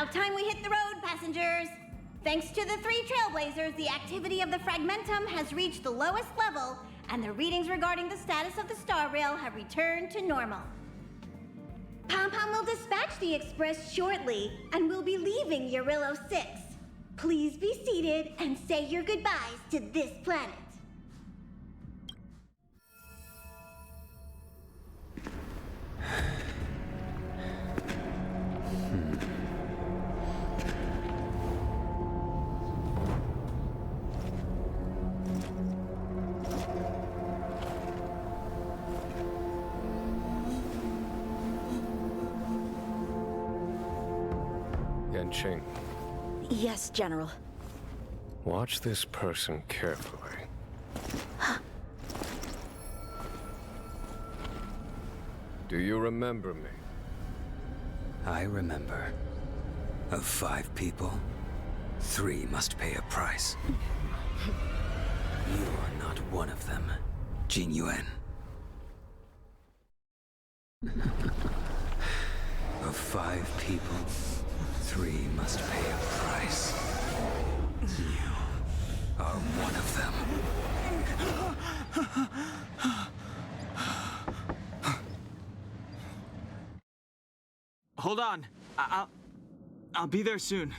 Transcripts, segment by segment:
About time we hit the road, passengers. Thanks to the 3 trailblazers, the activity of the fragmentum has reached the lowest level, and the readings regarding the status of the star rail have returned to normal. Pom-Pom will dispatch the express shortly, and we'll be leaving Eurillo 6. Please be seated and say your goodbyes to this planet. Ching. Yes, General. Watch this person carefully. Do you remember me? I remember. Of 5 people, 3 must pay a price. You are not one of them, Jing Yuan. Of 5 people, 3 must pay a price. You are one of them. Hold on. I'll be there soon.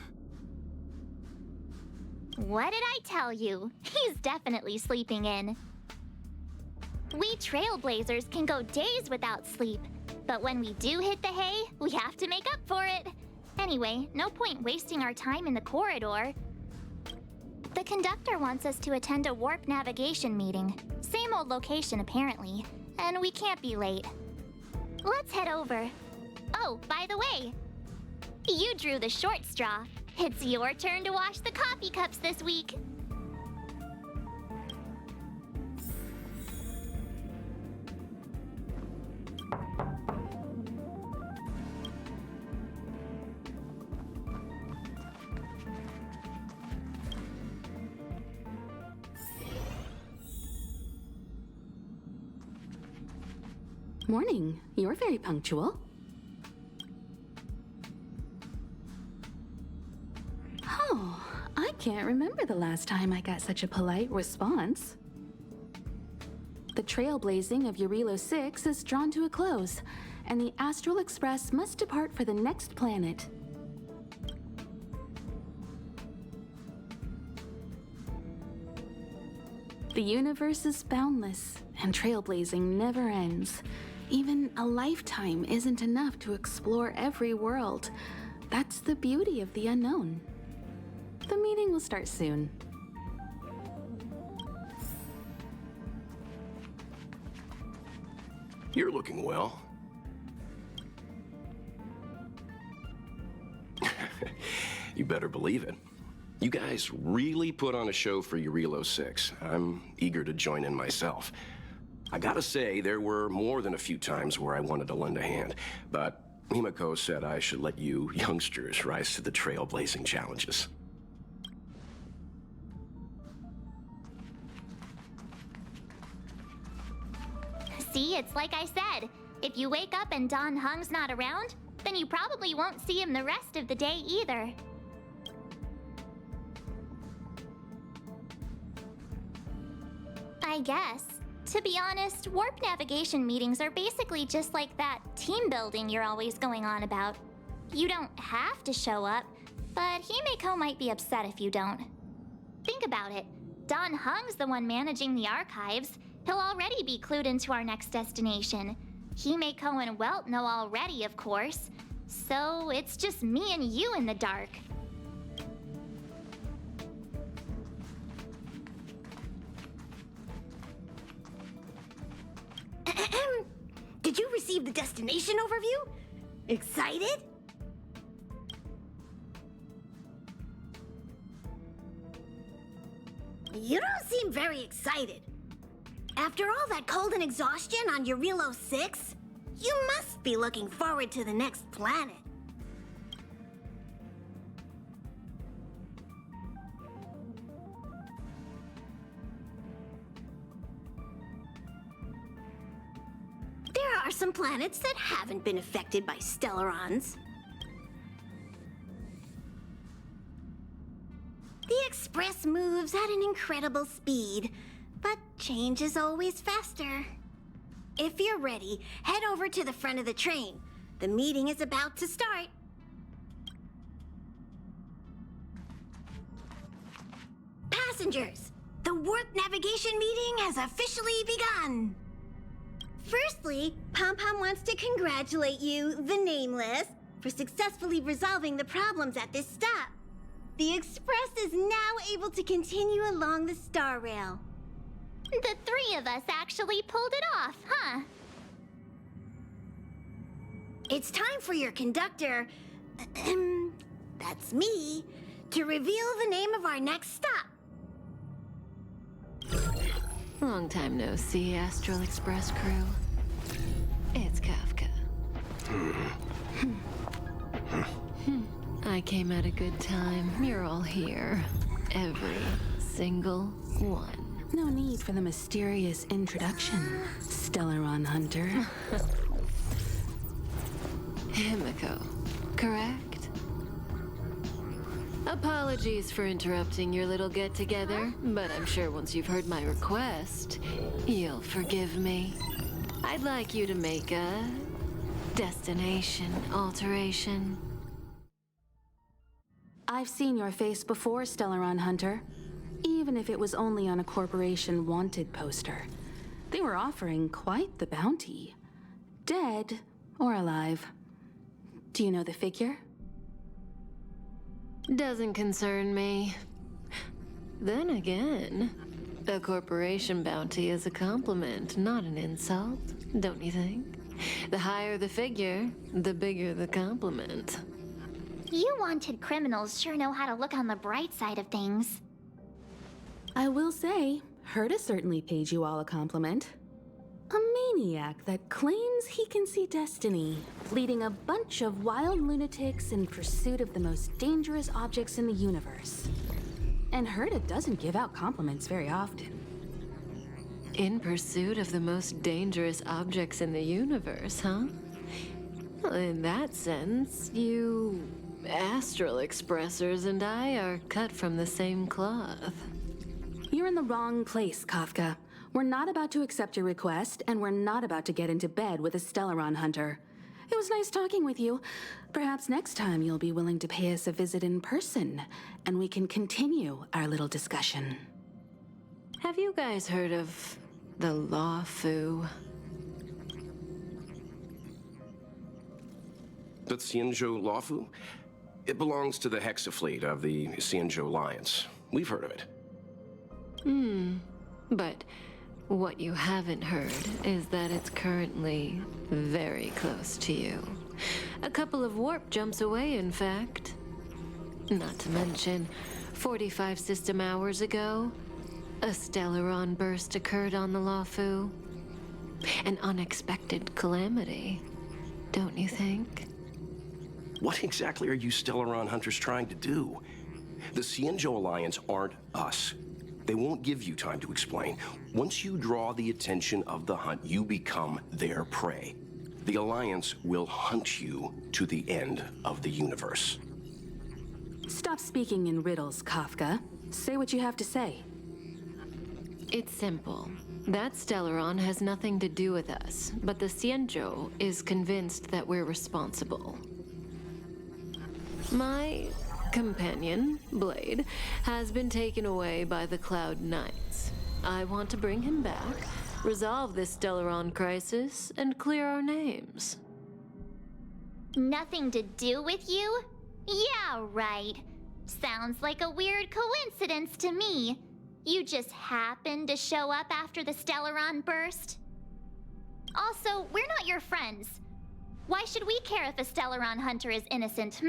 What did I tell you? He's definitely sleeping in. We trailblazers can go days without sleep, but when we do hit the hay, we have to make up for it. Anyway, no point wasting our time in the corridor. The conductor wants us to attend a warp navigation meeting. Same old location, apparently, and we can't be late. Let's head over. Oh, by the way, you drew the short straw. It's your turn to wash the coffee cups this week. Morning. You're very punctual. Oh, I can't remember the last time I got such a polite response. The trailblazing of Eurillo 6 is drawn to a close, and the Astral Express must depart for the next planet. The universe is boundless, and trailblazing never ends. Even a lifetime isn't enough to explore every world. That's the beauty of the unknown. The meeting will start soon. You're looking well. You better believe it. You guys really put on a show for Eurillo 6. I'm eager to join in myself. I gotta say, there were more than a few times where I wanted to lend a hand, but Himiko said I should let you youngsters rise to the trailblazing challenges. See, it's like I said. If you wake up and Don Hung's not around, then you probably won't see him the rest of the day either. I guess. To be honest, warp navigation meetings are basically just like that team building you're always going on about. You don't have to show up, but Himiko might be upset if you don't. Think about it. Don Hung's the one managing the archives. He'll already be clued into our next destination. Himiko and Welt know already, of course. So it's just me and you in the dark. Did you receive the destination overview? Excited? You don't seem very excited. After all that cold and exhaustion on Eurillo 6, you must be looking forward to the next planet. There are some planets that haven't been affected by stellarons. Express moves at an incredible speed, but change is always faster. If you're ready, head over to the front of the train. The meeting is about to start. Passengers, the warp navigation meeting has officially begun. Firstly, Pom Pom wants to congratulate you, the Nameless, for successfully resolving the problems at this stop. The Express is now able to continue along the Star Rail. The three of us actually pulled it off, huh? It's time for your conductor, that's me, to reveal the name of our next stop. Long time no see, Astral Express crew. It's Kafka. I came at a good time. You're all here. Every single one. No need for the mysterious introduction, Stellaron Hunter. Himiko, correct? Apologies for interrupting your little get-together, but I'm sure once you've heard my request, you'll forgive me. I'd like you to make a destination alteration. I've seen your face before, Stellaron Hunter. Even if it was only on a corporation wanted poster. They were offering quite the bounty. Dead or alive. Do you know the figure? Doesn't concern me. Then again, a corporation bounty is a compliment, not an insult, don't you think? The higher the figure, the bigger the compliment. You wanted criminals sure know how to look on the bright side of things. I will say, Herta certainly paid you all a compliment. A maniac that claims he can see destiny, leading a bunch of wild lunatics in pursuit of the most dangerous objects in the universe. And Herta doesn't give out compliments very often. In pursuit of the most dangerous objects in the universe, huh? Well, in that sense, you Astral Expressers and I are cut from the same cloth. You're in the wrong place, Kafka. We're not about to accept your request, and we're not about to get into bed with a Stellaron Hunter. It was nice talking with you. Perhaps next time you'll be willing to pay us a visit in person, and we can continue our little discussion. Have you guys heard of the Law Fu? The Xianzhou Lawfu? It belongs to the Hexafleet of the Xianzhou Alliance. We've heard of it. But what you haven't heard is that it's currently very close to you. A couple of warp jumps away, in fact. Not to mention, 45 system hours ago, a Stellaron burst occurred on the Lawfu. An unexpected calamity, don't you think? What exactly are you Stellaron hunters trying to do? The Xianzhou Alliance aren't us. They won't give you time to explain. Once you draw the attention of the hunt, you become their prey. The Alliance will hunt you to the end of the universe. Stop speaking in riddles, Kafka. Say what you have to say. It's simple. That Stellaron has nothing to do with us, but the Xianzhou is convinced that we're responsible. My companion, Blade, has been taken away by the Cloud Knights. I want to bring him back, resolve this Stellaron crisis, and clear our names. Nothing to do with you? Yeah, right. Sounds like a weird coincidence to me. You just happened to show up after the Stellaron burst? Also, we're not your friends. Why should we care if a Stellaron hunter is innocent,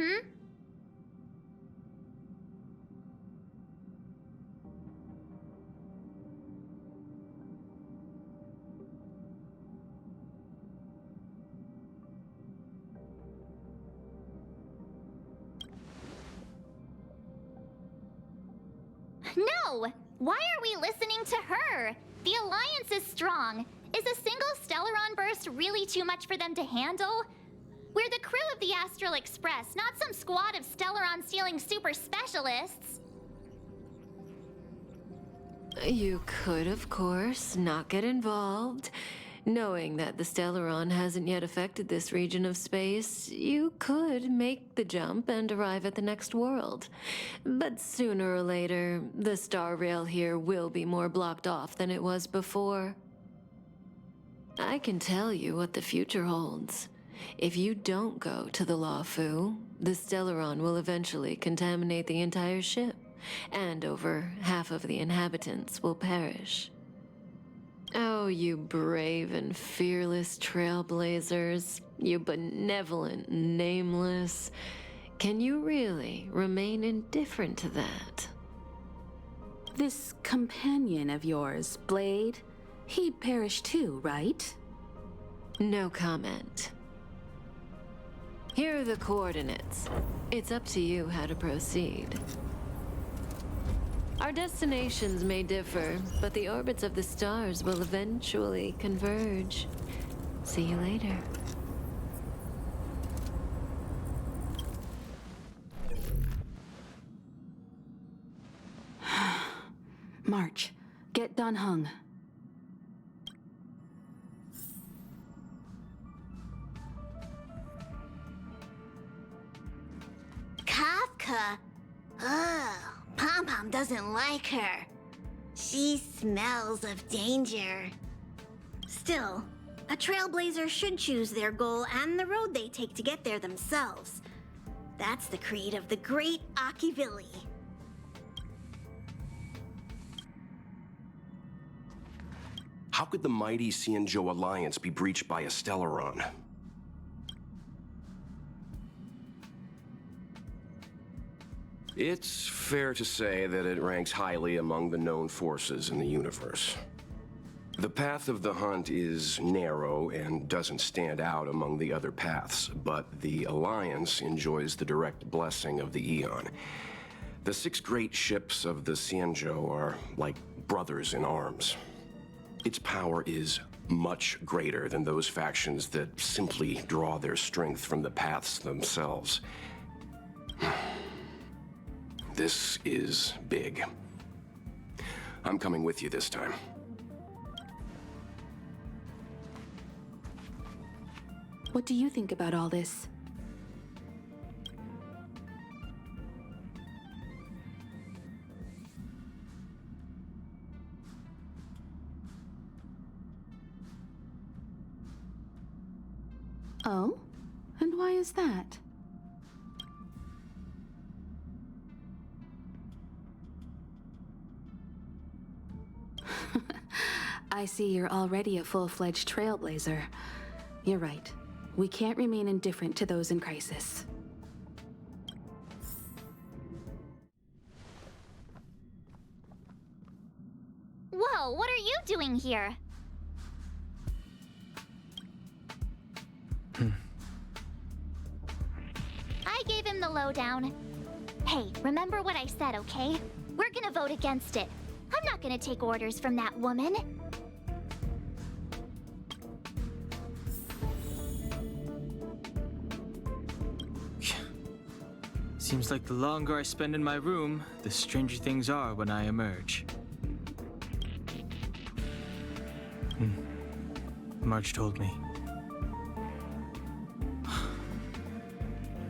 No! Why are we listening to her? The Alliance is strong. Is a single Stellaron burst really too much for them to handle? We're the crew of the Astral Express, not some squad of Stellaron-stealing super specialists. You could, of course, not get involved. Knowing that the Stellaron hasn't yet affected this region of space, you could make the jump and arrive at the next world. But sooner or later, the star rail here will be more blocked off than it was before. I can tell you what the future holds. If you don't go to the Lawfu, the Stellaron will eventually contaminate the entire ship, and over half of the inhabitants will perish. Oh, you brave and fearless trailblazers, you benevolent nameless. Can you really remain indifferent to that? This companion of yours, Blade, he perished too, right? No comment. Here are the coordinates. It's up to you how to proceed. Our destinations may differ, but the orbits of the stars will eventually converge. See you later. March, get done hung. Kafka? Ugh, Pom-Pom doesn't like her. She smells of danger. Still, a trailblazer should choose their goal and the road they take to get there themselves. That's the creed of the great Akivilli. How could the mighty Xianzhou Alliance be breached by a Stellaron? It's fair to say that it ranks highly among the known forces in the universe. The path of the hunt is narrow and doesn't stand out among the other paths, but the Alliance enjoys the direct blessing of the Eon. The 6 great ships of the Xianzhou are like brothers in arms. Its power is much greater than those factions that simply draw their strength from the paths themselves. This is big. I'm coming with you this time. What do you think about all this? Oh? And why is that? I see you're already a full-fledged trailblazer. You're right. We can't remain indifferent to those in crisis. Whoa, what are you doing here? I gave him the lowdown. Hey, remember what I said, okay? We're gonna vote against it. I'm not gonna take orders from that woman. Seems like the longer I spend in my room, the stranger things are when I emerge. March told me.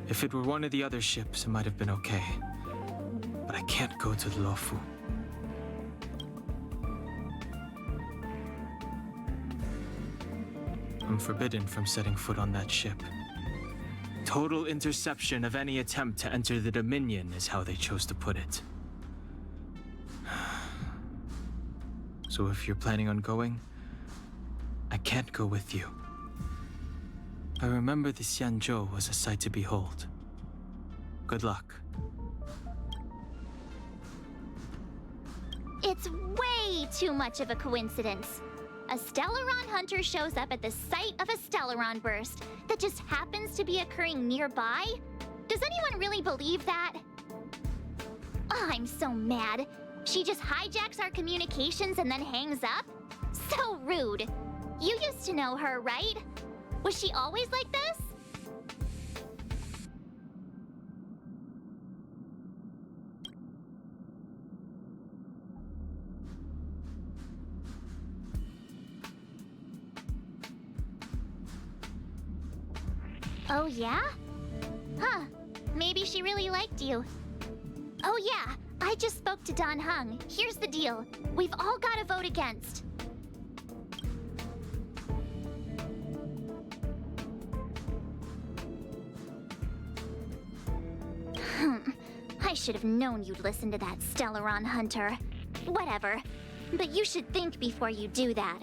If it were one of the other ships, it might have been okay. But I can't go to the Lawfu. I'm forbidden from setting foot on that ship. Total interception of any attempt to enter the Dominion is how they chose to put it. So if you're planning on going, I can't go with you. I remember the Xianzhou was a sight to behold. Good luck. It's way too much of a coincidence. A Stellaron hunter shows up at the site of a Stellaron burst that just happens to be occurring nearby? Does anyone really believe that? Oh, I'm so mad. She just hijacks our communications and then hangs up? So rude. You used to know her, right? Was she always like this? Oh, yeah? Huh. Maybe she really liked you. Oh, yeah. I just spoke to Don Hung. Here's the deal. We've all got to vote against. I should have known you'd listen to that Stellaron Hunter. Whatever. But you should think before you do that.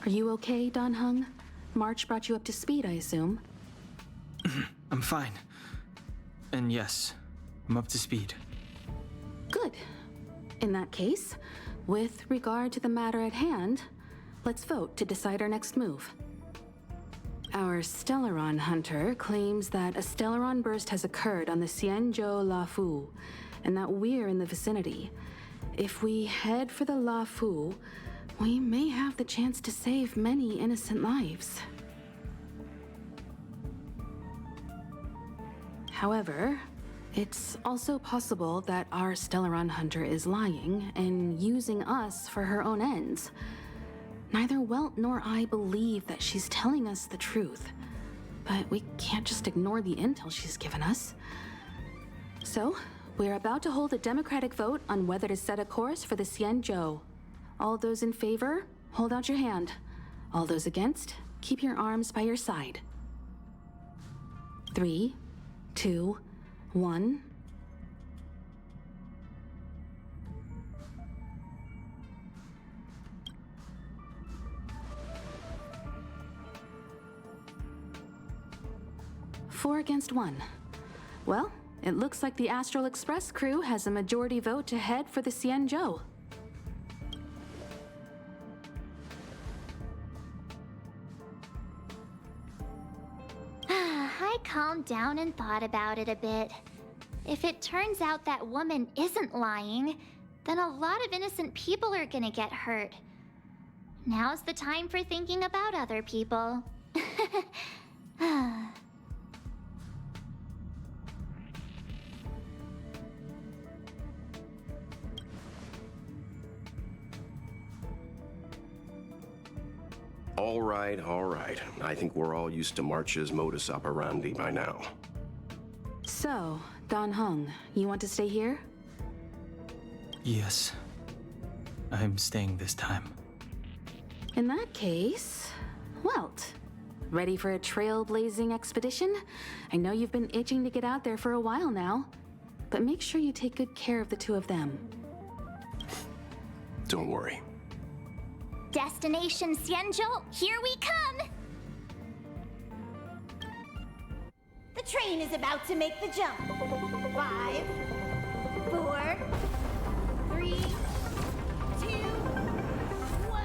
Are you okay, Don Hung? March brought you up to speed, I assume. I'm fine. And yes, I'm up to speed. Good. In that case, with regard to the matter at hand, let's vote to decide our next move. Our Stellaron Hunter claims that a Stellaron burst has occurred on the Xianzhou Lafu, and that we're in the vicinity. If we head for the Lafu, we may have the chance to save many innocent lives. However, it's also possible that our Stellaron Hunter is lying and using us for her own ends. Neither Welt nor I believe that she's telling us the truth, but we can't just ignore the intel she's given us. So, we're about to hold a democratic vote on whether to set a course for the Xianzhou. All those in favor, hold out your hand. All those against, keep your arms by your side. 3, 2, 1. Four against 1. Well, it looks like the Astral Express crew has a majority vote to head for the Xianzhou. I calmed down and thought about it a bit. If it turns out that woman isn't lying, then a lot of innocent people are gonna get hurt. Now's the time for thinking about other people. All right, all right. I think we're all used to March's modus operandi by now. So, Don Hung, you want to stay here? Yes. I'm staying this time. In that case, Welt, ready for a trailblazing expedition? I know you've been itching to get out there for a while now, but make sure you take good care of the two of them. Don't worry. Destination Xianzhou, here we come! The train is about to make the jump. 5, 4, 3, 2, 1.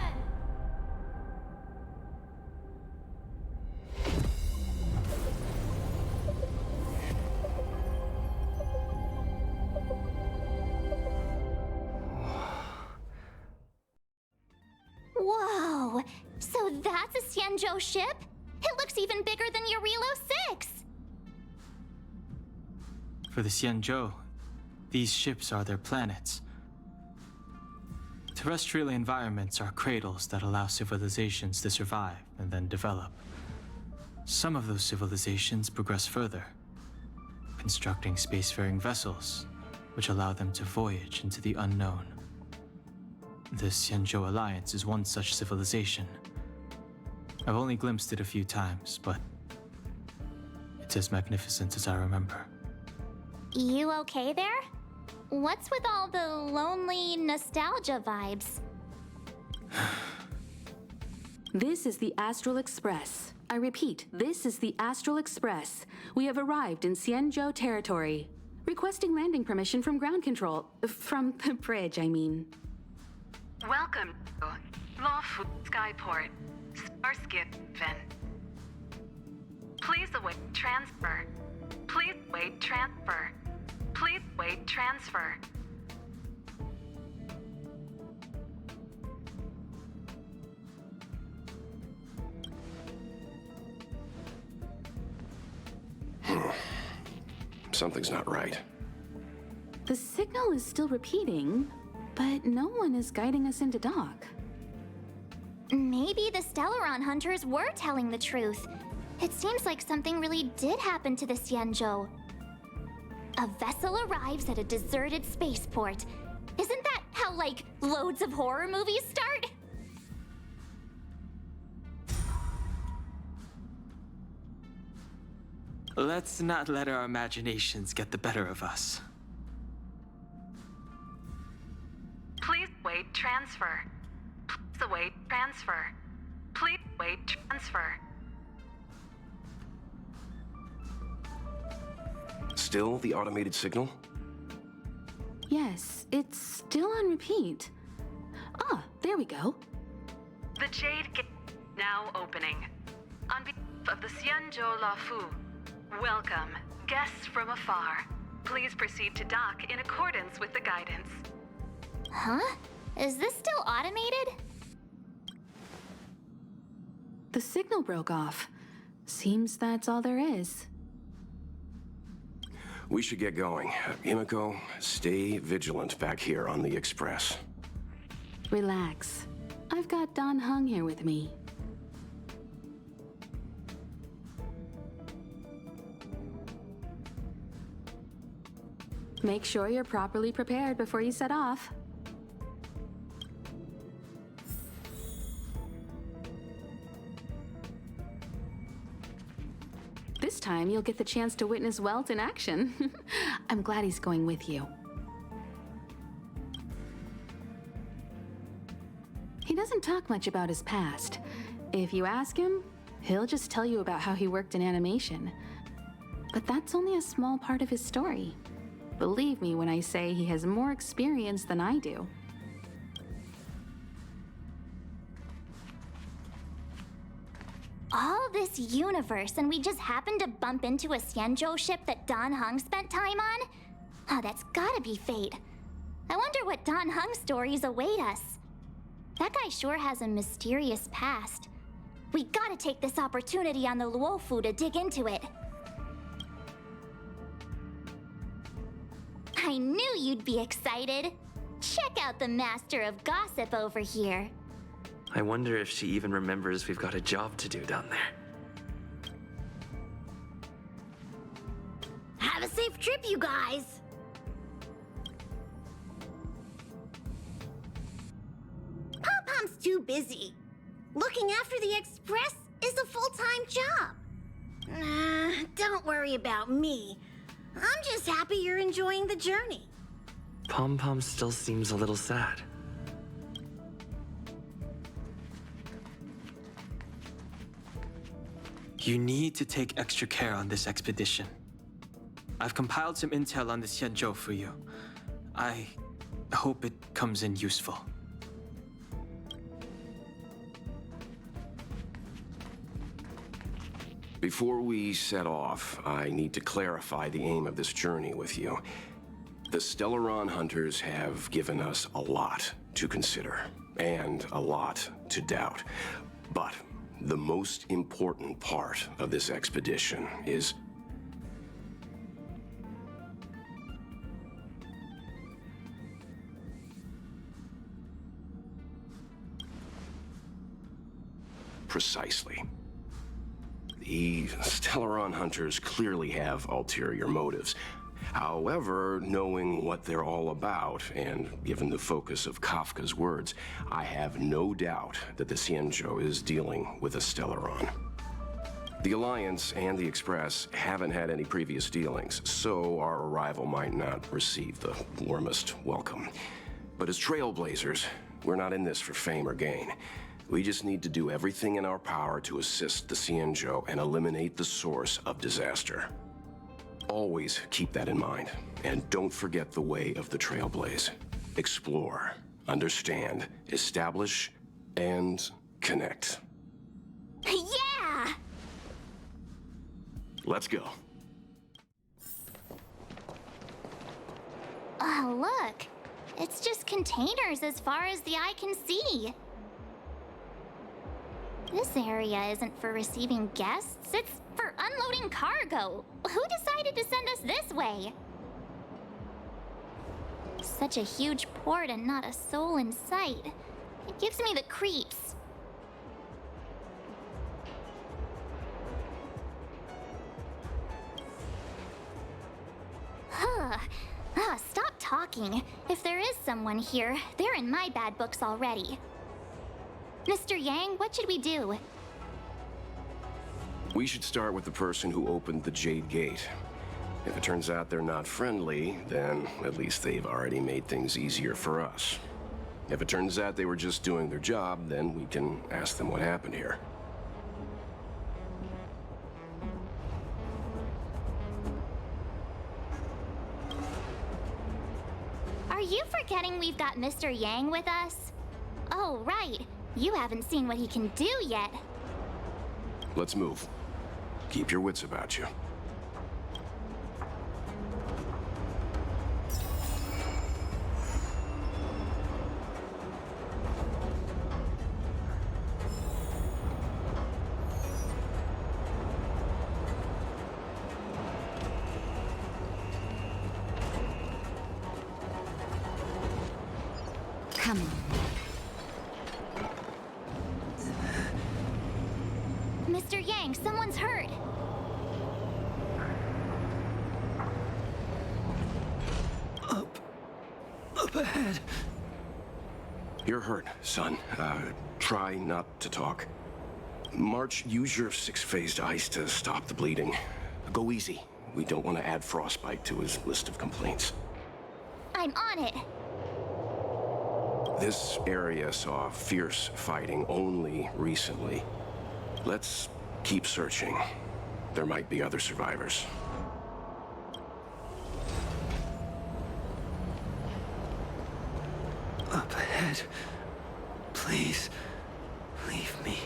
Whoa! So that's a Xianzhou ship? It looks even bigger than Eurilo 6! For the Xianzhou, these ships are their planets. Terrestrial environments are cradles that allow civilizations to survive and then develop. Some of those civilizations progress further, constructing spacefaring vessels, which allow them to voyage into the unknown. The Xianzhou Alliance is one such civilization. I've only glimpsed it a few times, but it's as magnificent as I remember. You okay there? What's with all the lonely nostalgia vibes? This is the Astral Express. I repeat, this is the Astral Express. We have arrived in Xianzhou territory. Requesting landing permission from ground control. From the bridge, I mean. Welcome to Lawful Skyport, Starsky Finn. Please await transfer. Please wait transfer. Please wait transfer. Something's not right. The signal is still repeating, but no one is guiding us into dock. Maybe the Stellaron hunters were telling the truth. It seems like something really did happen to the Xianzhou. A vessel arrives at a deserted spaceport. Isn't that how, like, loads of horror movies start? Let's not let our imaginations get the better of us. Please wait transfer. Please await transfer. Please wait transfer. Still the automated signal? Yes, it's still on repeat. Ah, there we go. The Jade Gate now opening. On behalf of the Xianzhou Lafu, welcome, guests from afar. Please proceed to dock in accordance with the guidance. Huh? Is this still automated? The signal broke off. Seems that's all there is. We should get going. Himiko, stay vigilant back here on the Express. Relax. I've got Dan Heng here with me. Make sure you're properly prepared before you set off. This time, you'll get the chance to witness Welt in action. I'm glad he's going with you. He doesn't talk much about his past. If you ask him, he'll just tell you about how he worked in animation. But that's only a small part of his story. Believe me when I say he has more experience than I do. All this universe, and we just happened to bump into a Xianzhou ship that Dan Heng spent time on? Oh, that's gotta be fate. I wonder what Dan Heng's stories await us. That guy sure has a mysterious past. We gotta take this opportunity on the Luofu to dig into it. I knew you'd be excited. Check out the master of gossip over here. I wonder if she even remembers we've got a job to do down there. Have a safe trip, you guys! Pom-Pom's too busy. Looking after the Express is a full-time job. Don't worry about me. I'm just happy you're enjoying the journey. Pom Pom still seems a little sad. You need to take extra care on this expedition. I've compiled some intel on the Xianzhou for you. I hope it comes in useful. Before we set off, I need to clarify the aim of this journey with you. The Stellaron hunters have given us a lot to consider, and a lot to doubt. But the most important part of this expedition is precisely. The Stellaron hunters clearly have ulterior motives. However, knowing what they're all about, and given the focus of Kafka's words, I have no doubt that the Xianzhou is dealing with a Stellaron. The Alliance and the Express haven't had any previous dealings, so our arrival might not receive the warmest welcome. But as trailblazers, we're not in this for fame or gain. We just need to do everything in our power to assist the Xianzhou and eliminate the source of disaster. Always keep that in mind, and don't forget the way of the Trailblaze. Explore, understand, establish, and connect. Yeah! Let's go. Oh, look. It's just containers as far as the eye can see. This area isn't for receiving guests, it's for unloading cargo. Who decided to send us this way? Such a huge port and not a soul in sight. It gives me the creeps. Stop talking. If there is someone here, they're in my bad books already. Mr. Yang, what should we do? We should start with the person who opened the Jade Gate. If it turns out they're not friendly, then at least they've already made things easier for us. If it turns out they were just doing their job, then we can ask them what happened here. Are you forgetting we've got Mr. Yang with us? Oh, right. You haven't seen what he can do yet. Let's move. Keep your wits about you. Come on. Mr. Yang, someone's hurt. Up ahead. You're hurt, son. Try not to talk. March, use your six-phased ice to stop the bleeding. Go easy. We don't want to add frostbite to his list of complaints. I'm on it. This area saw fierce fighting only recently. Let's keep searching. There might be other survivors. Up ahead. Please, leave me.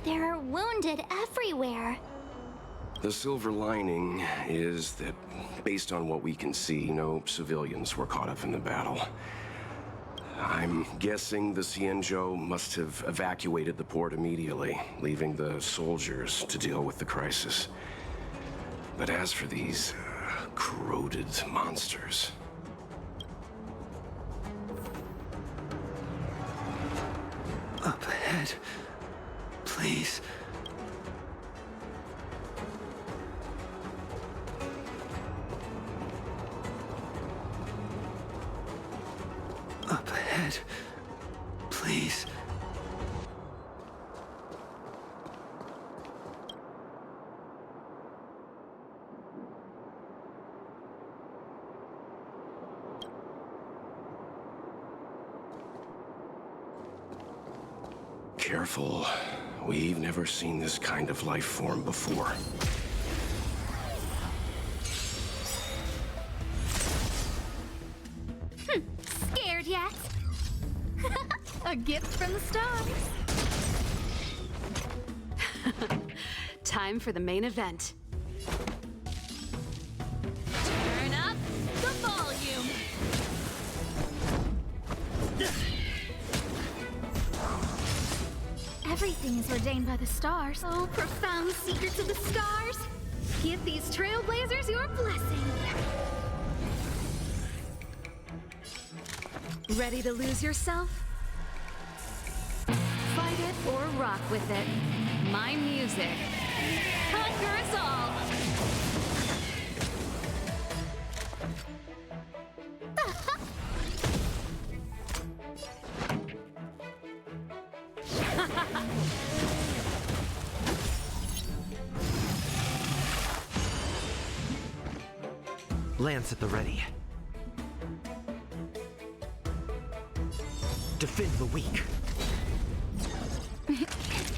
There are wounded everywhere. The silver lining is that, based on what we can see, no civilians were caught up in the battle. I'm guessing the Xianzhou must have evacuated the port immediately, leaving the soldiers to deal with the crisis. But as for these corroded monsters... Up ahead. Please. Up ahead. Please. Careful. We've never seen this kind of life form before. Scared yet? A gift from the stars. Time for the main event. Turn up the volume. Everything is ordained by the stars. Oh, profound secrets of the stars. Give these trailblazers your blessing. Ready to lose yourself? Fight it or rock with it. My music. Conquer us all. Lance at the ready. Defend the weak.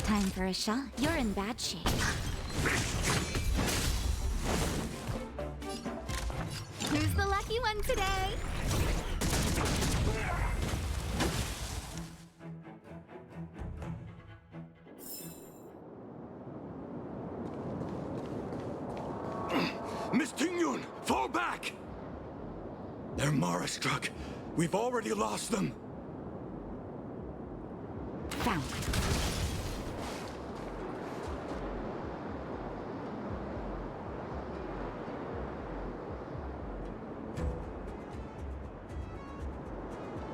Time for a shot. You're in bad shape. Who's the lucky one today? Miss Tingyun, fall back! They're Mara struck. We've already lost them! Found.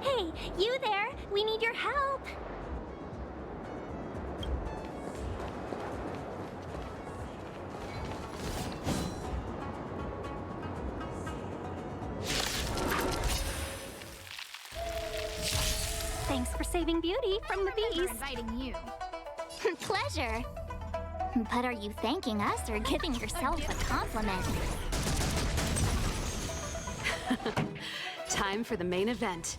Hey, you there! We need your help! Thanks for saving Beauty from the bees. Inviting you. Pleasure. But are you thanking us or giving yourself a compliment? Time for the main event.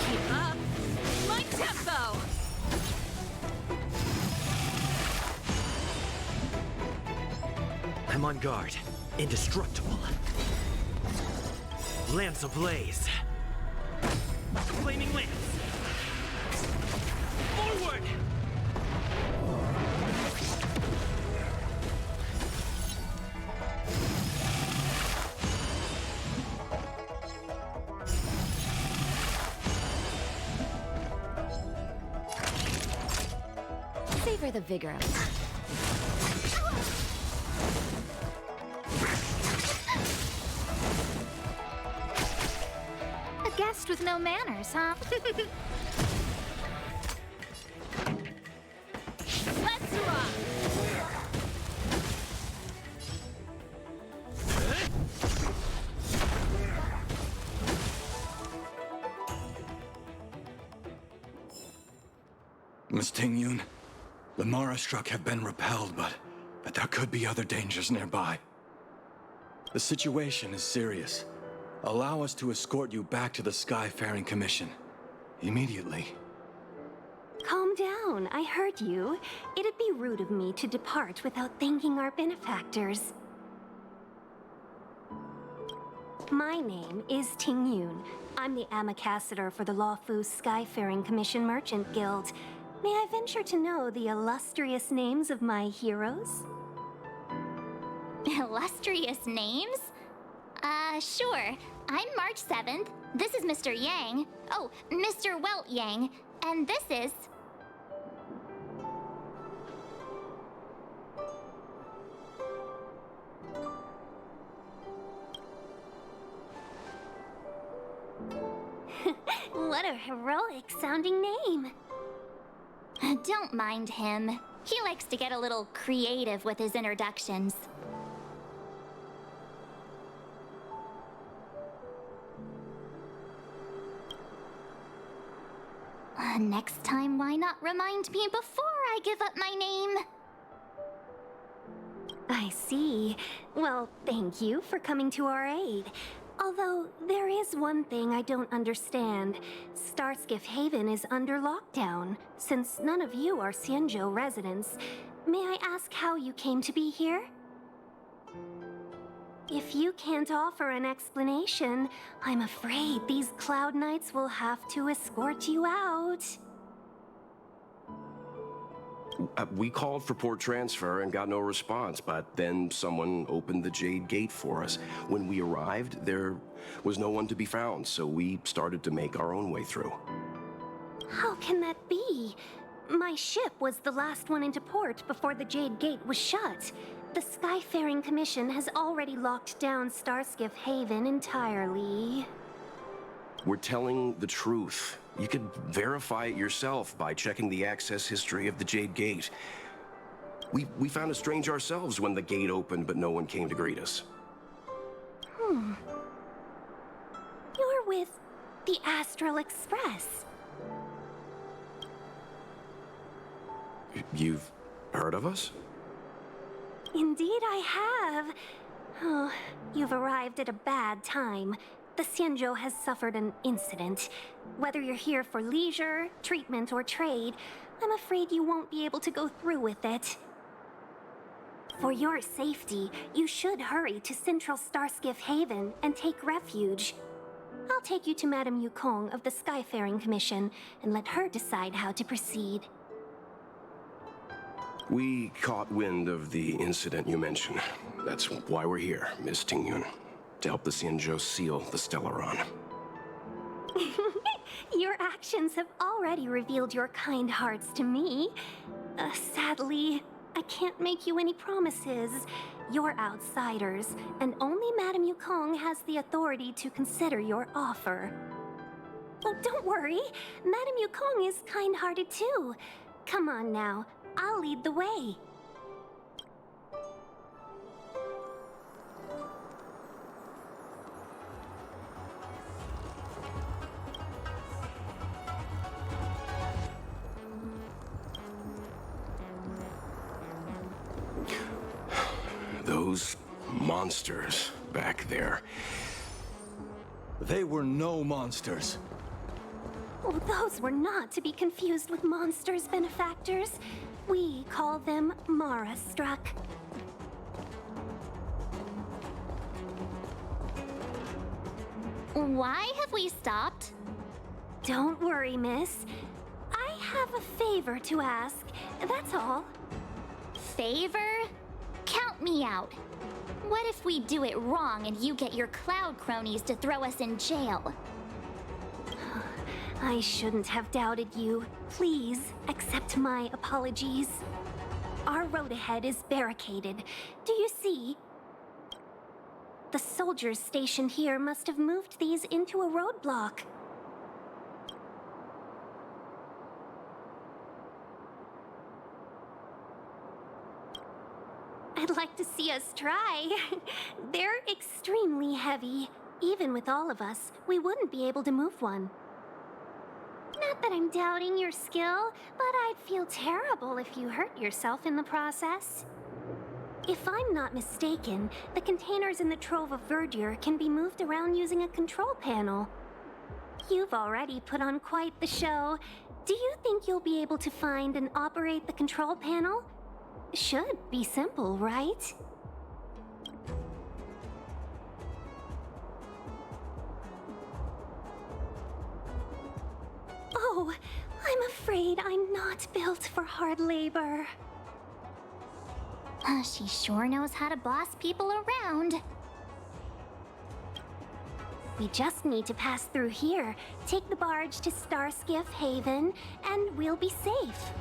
Keep up my tempo. I'm on guard. Indestructible. Lance ablaze. Flaming lance. Forward! Savor the vigor of it. A guest with no manners, huh? Let's rock! Miss Ting-Yun, the Mara struck have been repelled, but there could be other dangers nearby. The situation is serious. Allow us to escort you back to the Skyfaring Commission. Immediately. Calm down, I heard you. It'd be rude of me to depart without thanking our benefactors. My name is Ting-Yun. I'm the Ambassador for the Lawfu Skyfaring Commission Merchant Guild. May I venture to know the illustrious names of my heroes? Illustrious names? Sure. I'm March 7th. This is Mr. Yang. Oh, Mr. Welt Yang. And this is... What a heroic-sounding name. Don't mind him. He likes to get a little creative with his introductions. Next time, why not remind me before I give up my name? I see. Well, thank you for coming to our aid. Although, there is one thing I don't understand. Starskiff Haven is under lockdown. Since none of you are Xianzhou residents, may I ask how you came to be here? If you can't offer an explanation, I'm afraid these Cloud Knights will have to escort you out. We called for port transfer and got no response, but then someone opened the Jade Gate for us. When we arrived, there was no one to be found, so we started to make our own way through. How can that be? My ship was the last one into port before the Jade Gate was shut. The Skyfaring Commission has already locked down Starskiff Haven entirely. We're telling the truth. You could verify it yourself by checking the access history of the Jade Gate. We found it strange ourselves when the gate opened, but no one came to greet us. You're with the Astral Express. You've heard of us? Indeed I have. Oh, you've arrived at a bad time. The Xianzhou has suffered an incident. Whether you're here for leisure, treatment, or trade, I'm afraid you won't be able to go through with it. For your safety, you should hurry to Central Starskiff Haven and take refuge. I'll take you to Madame Yukong of the Skyfaring Commission and let her decide how to proceed. We caught wind of the incident you mentioned. That's why we're here, Miss Ting-Yun. To help the Xianzhou seal the Stellaron. Your actions have already revealed your kind hearts to me. Sadly, I can't make you any promises. You're outsiders, and only Madame Yukong has the authority to consider your offer. Oh, don't worry. Madame Yukong is kind-hearted too. Come on now, I'll lead the way. Those monsters back there. They were no monsters. Oh, those were not to be confused with monsters, benefactors. We call them Mara-struck. Why have we stopped? Don't worry, miss. I have a favor to ask, that's all. Favor? Count me out. What if we do it wrong and you get your cloud cronies to throw us in jail? I shouldn't have doubted you. Please accept my apologies. Our road ahead is barricaded. Do you see? The soldiers stationed here must have moved these into a roadblock. I'd like to see us try. They're extremely heavy. Even with all of us, we wouldn't be able to move one. Not that I'm doubting your skill, but I'd feel terrible if you hurt yourself in the process. If I'm not mistaken, the containers in the Trove of Verdure can be moved around using a control panel. You've already put on quite the show. Do you think you'll be able to find and operate the control panel? Should be simple, right? Oh, I'm afraid I'm not built for hard labor. She sure knows how to boss people around. We just need to pass through here, take the barge to Starskiff Haven, and we'll be safe.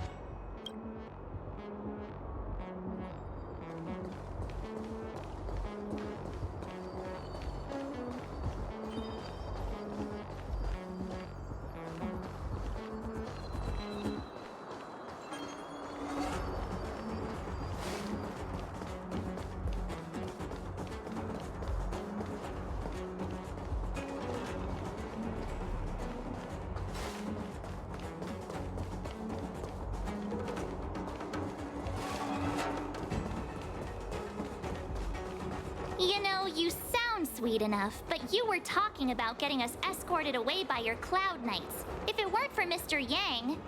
You know, you sound sweet enough, but you were talking about getting us escorted away by your Cloud Knights. If it weren't for Mr. Yang...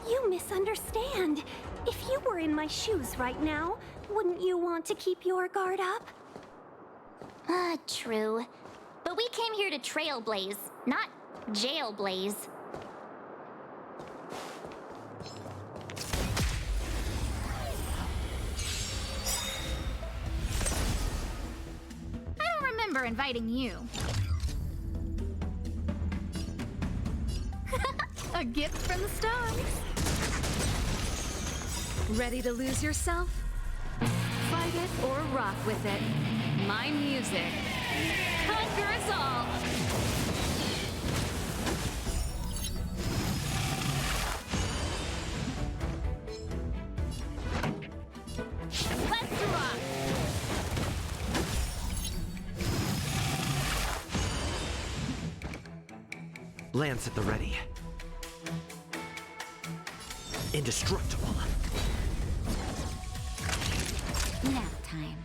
You misunderstand. If you were in my shoes right now, wouldn't you want to keep your guard up? True. But we came here to trailblaze, not jailblaze. Remember inviting you. A gift from the stars. Ready to lose yourself? Fight it or rock with it. My music. Conquer us all. Let's rock. Lance at the ready. Indestructible. Nap time.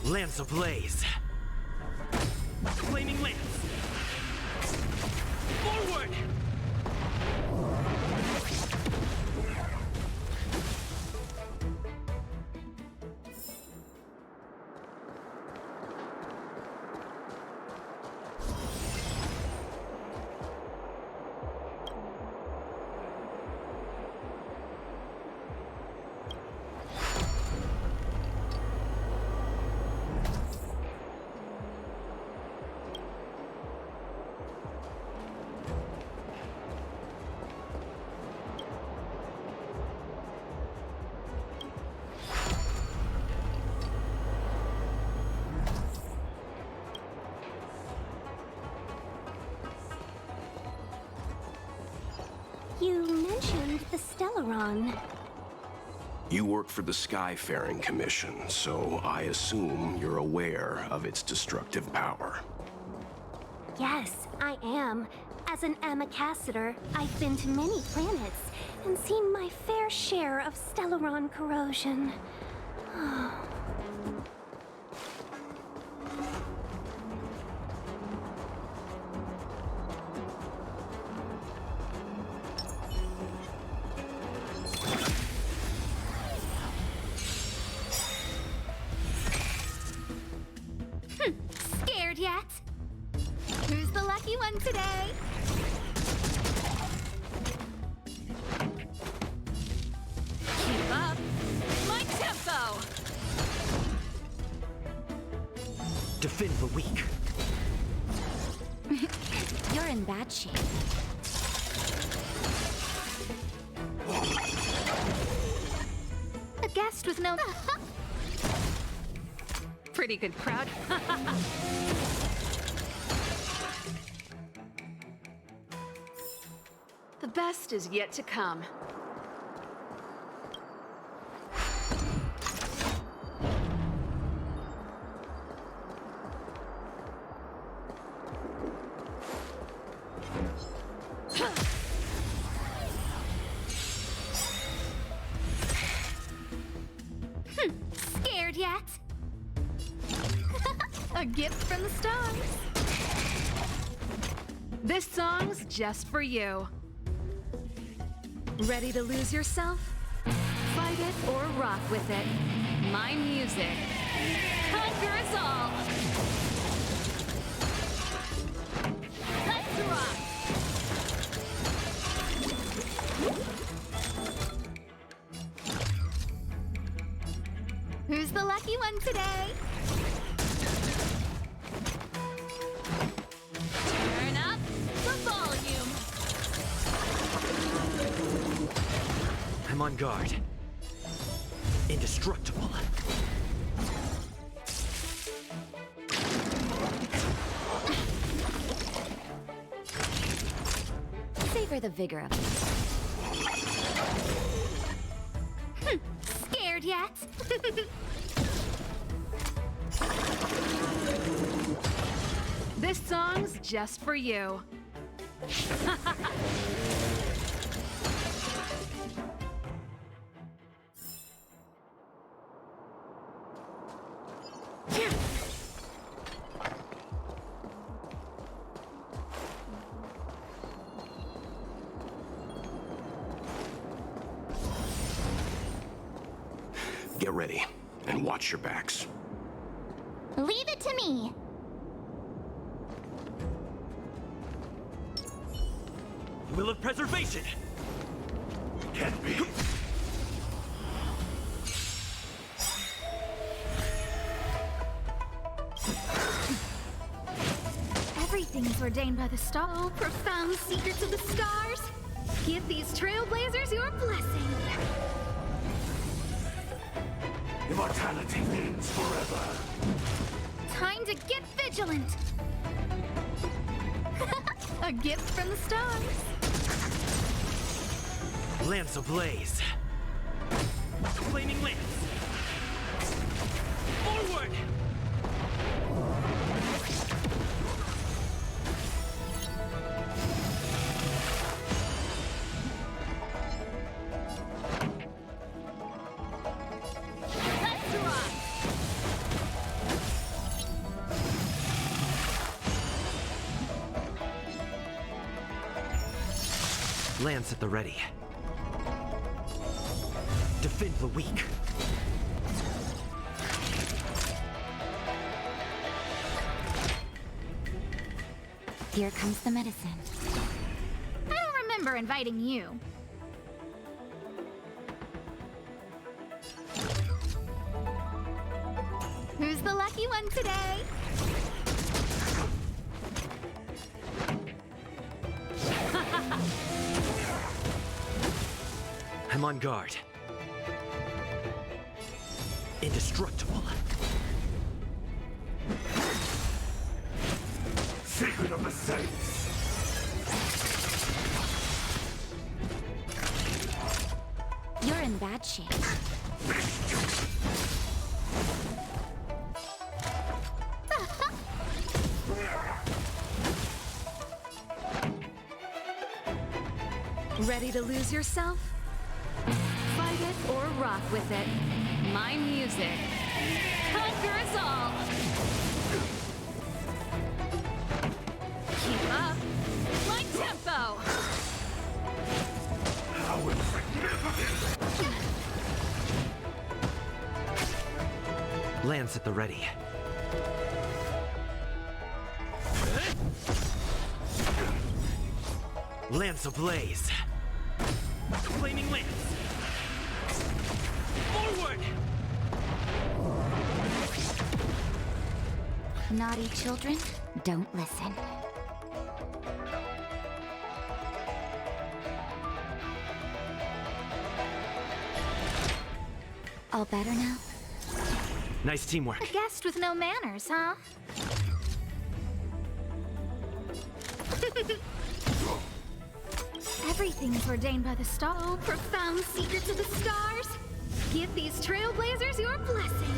Lance ablaze. Flaming lance. Forward! Stelleron? You work for the Skyfaring Commission, so I assume you're aware of its destructive power. Yes, I am. As an Amicassator, I've been to many planets and seen my fair share of Stelleron corrosion. Scared yet? Who's the lucky one today? Keep up my tempo! Defend the weak. You're in bad shape. A guest with no... Pretty good crowd. The best is yet to come. Scared yet? A gift from the stars. This song's just for you. Ready to lose yourself? Fight it or rock with it. My music. Conquer us all! Let's rock! Who's the lucky one today? Turn up the volume! I'm on guard. Indestructible. Savor the vigor of it. Scared yet? This song's just for you. Get ready, and watch your backs. Leave it to me. Will of preservation! Can't be. Everything's ordained by the star. Oh, profound secrets of the stars. Give these trailblazers your blessing. Immortality means forever. Time to get vigilant. A gift from the stars. Lance ablaze. Flaming lance. Forward! Let's rock. Lance at the ready. Defend the weak. Here comes the medicine. I don't remember inviting you. Who's the lucky one today? I'm on guard. Indestructible. Secret of the Saints. that shape. Ready to lose yourself? Fight it or rock with it. My music conquers all. Keep up. My tempo. Lance at the ready. Lance ablaze. Flaming lance. Forward! Naughty children, don't listen. All better now? Nice teamwork. A guest with no manners, huh? Everything's ordained by the star. Oh, profound secrets of the stars. Give these trailblazers your blessing.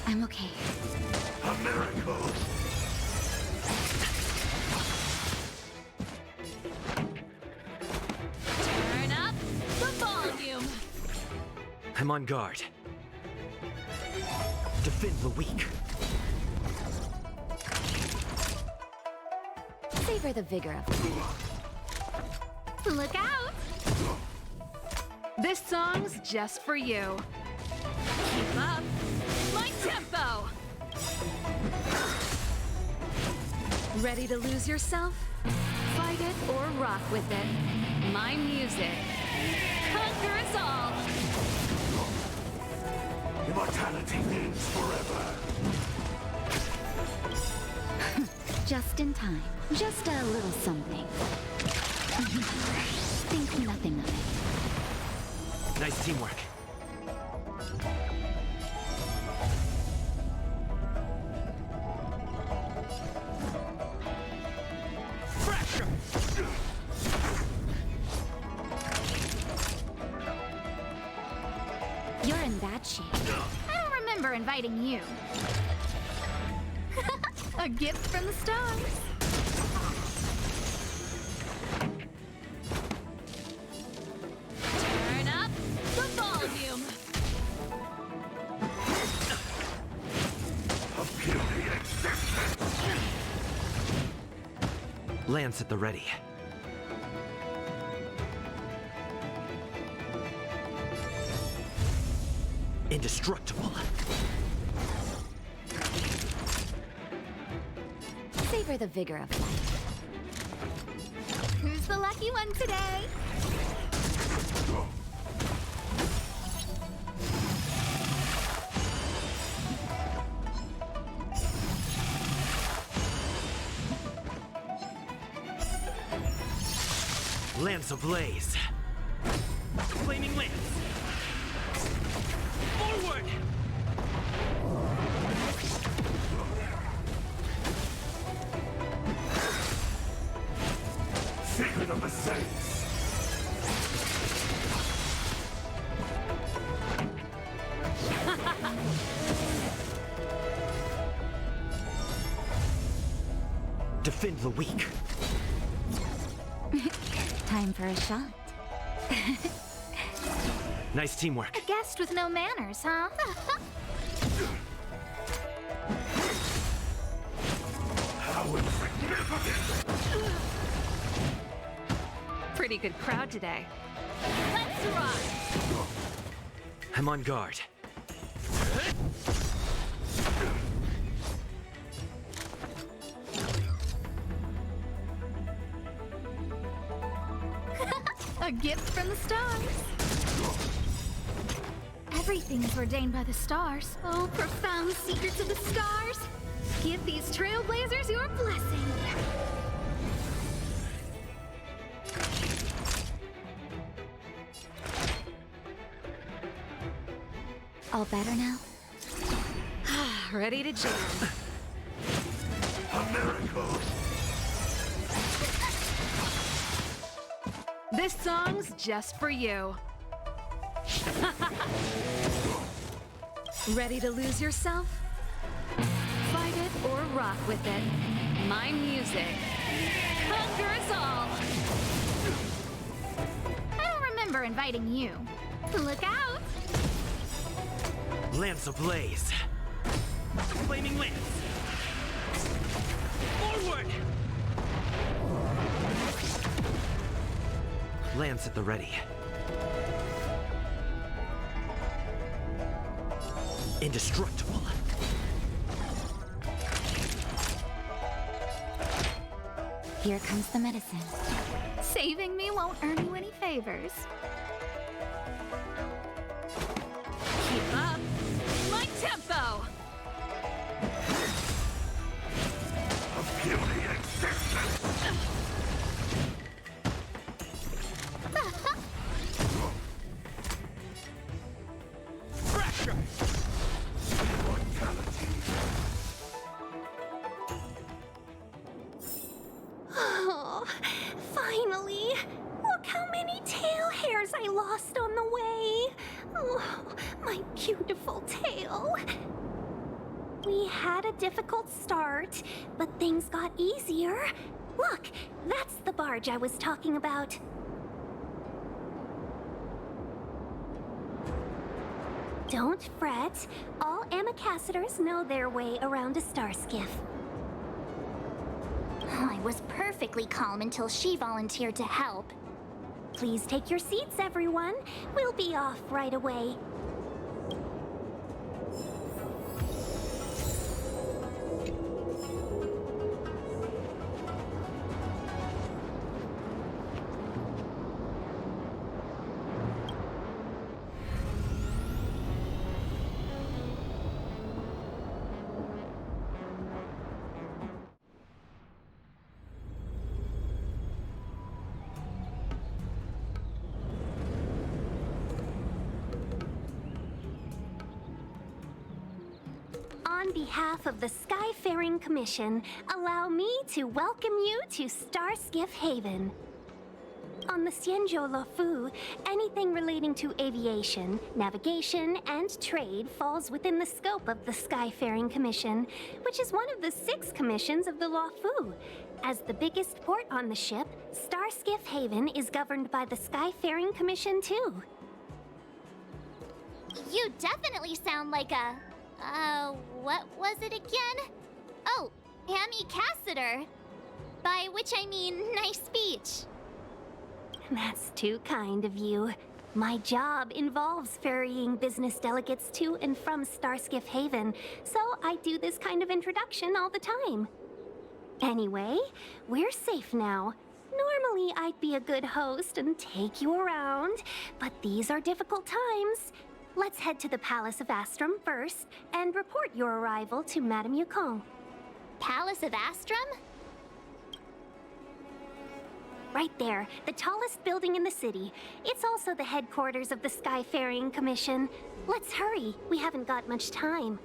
I'm okay. A miracle! Turn up the volume. I'm on guard. Defend the weak. Savor the vigor of Look out! This song's just for you. Keep up. My tempo. Ready to lose yourself? Fight it or rock with it. My music conquers all. Immortality means forever. just in time. Just a little something. Think nothing of it. Nice teamwork. Fracture! You're in that shape. I don't remember inviting you. A gift from the stars. Turn up the volume. A puny existence. Lance at the ready. Indestructible. Savor the vigor of life. Who's the lucky one today? Lance ablaze. Flaming lance. Forward! Secret of the Saints. Defend the weak. Time for a shot. Nice teamwork. A guest with no manners, huh? How insignificant. Pretty good crowd today. Let's rock! I'm on guard. A gift from the stars. Everything's ordained by the stars. Oh, profound secrets of the stars. Give these trailblazers your blessing. All better now? Ready to jam. A miracle. This song's just for you. Ready to lose yourself? Fight it or rock with it. My music conquers all. I don't remember inviting you. Look out! Lance ablaze. Flaming lance. Forward! Lance at the ready. Indestructible. Here comes the medicine. Saving me won't earn you any favors. Keep up my tempo. A puny existence. Fracture. Immortality. Oh, finally! Look how many tail hairs I lost on the way! Oh, my beautiful tail! We had a difficult start, but things got easier. Look, that's the barge I was talking about. Don't fret. All Amicacetors know their way around a star skiff. I was perfectly calm until she volunteered to help. Please take your seats, everyone. We'll be off right away. On behalf of the Skyfaring Commission, allow me to welcome you to Starskiff Haven. On the Xianzhou Luofu, anything relating to aviation, navigation, and trade falls within the scope of the Skyfaring Commission, which is one of the 6 commissions of the Luofu. As the biggest port on the ship, Starskiff Haven is governed by the Skyfaring Commission too. You definitely sound like a... what was it again? Oh, Amicaciter. By which I mean nice speech. That's too kind of you. My job involves ferrying business delegates to and from Starskiff Haven, so I do this kind of introduction all the time. Anyway, we're safe now. Normally, I'd be a good host and take you around, but these are difficult times. Let's head to the Palace of Astrum first and report your arrival to Madame Yukong. Palace of Astrum? Right there, the tallest building in the city. It's also the headquarters of the Skyfaring Commission. Let's hurry, we haven't got much time.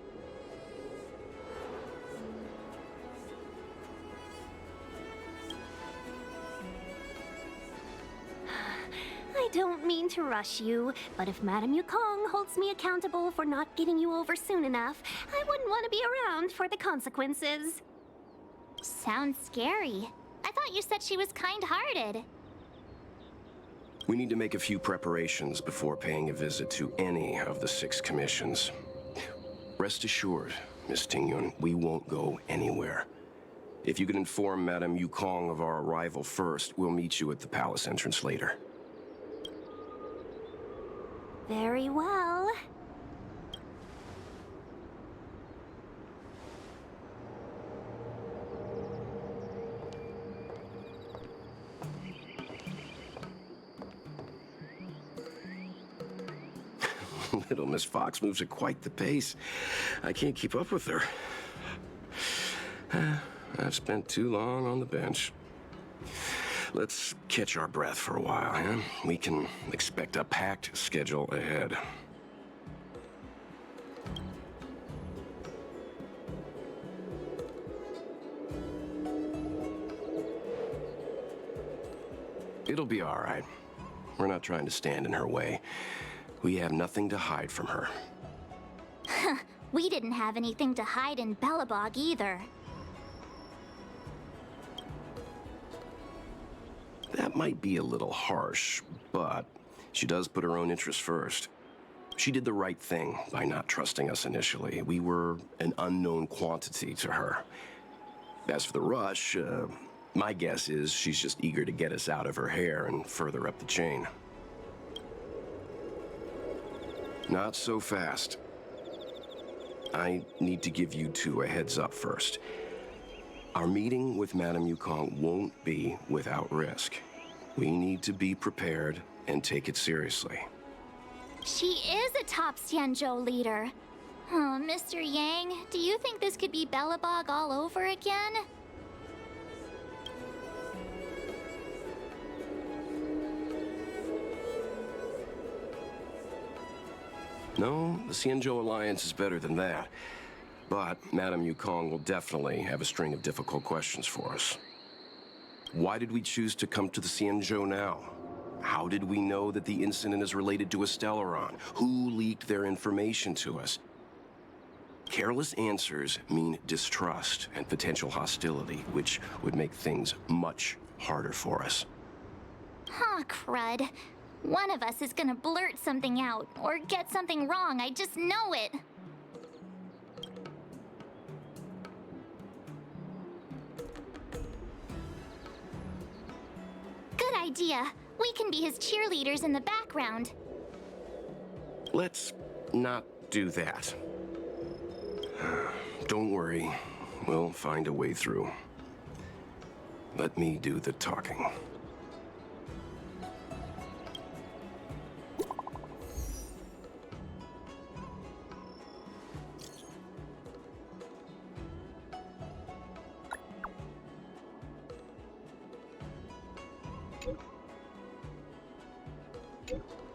I don't mean to rush you, but if Madame Yukong holds me accountable for not getting you over soon enough, I wouldn't want to be around for the consequences. Sounds scary. I thought you said she was kind-hearted. We need to make a few preparations before paying a visit to any of the 6 commissions. Rest assured, Miss Tingyun, we won't go anywhere. If you can inform Madame Yukong of our arrival first, we'll meet you at the palace entrance later. Very well. Little Miss Fox moves at quite the pace. I can't keep up with her. I've spent too long on the bench. Let's catch our breath for a while, huh? We can expect a packed schedule ahead. It'll be all right. We're not trying to stand in her way. We have nothing to hide from her. We didn't have anything to hide in Belobog either. That might be a little harsh, but she does put her own interests first. She did the right thing by not trusting us initially. We were an unknown quantity to her. As for the rush, my guess is she's just eager to get us out of her hair and further up the chain. Not so fast. I need to give you two a heads up first. Our meeting with Madame Yukong won't be without risk. We need to be prepared and take it seriously. She is a top Xianzhou leader. Oh, Mr. Yang, do you think this could be Belobog all over again? No, the Xianzhou Alliance is better than that. But Madame Yukong will definitely have a string of difficult questions for us. Why did we choose to come to the Xianzhou now? How did we know that the incident is related to a Stellaron? Who leaked their information to us? Careless answers mean distrust and potential hostility, which would make things much harder for us. Huh, crud. One of us is gonna blurt something out, or get something wrong, I just know it. Good idea. We can be his cheerleaders in the background. Let's not do that. Don't worry. We'll find a way through. Let me do the talking. Okay.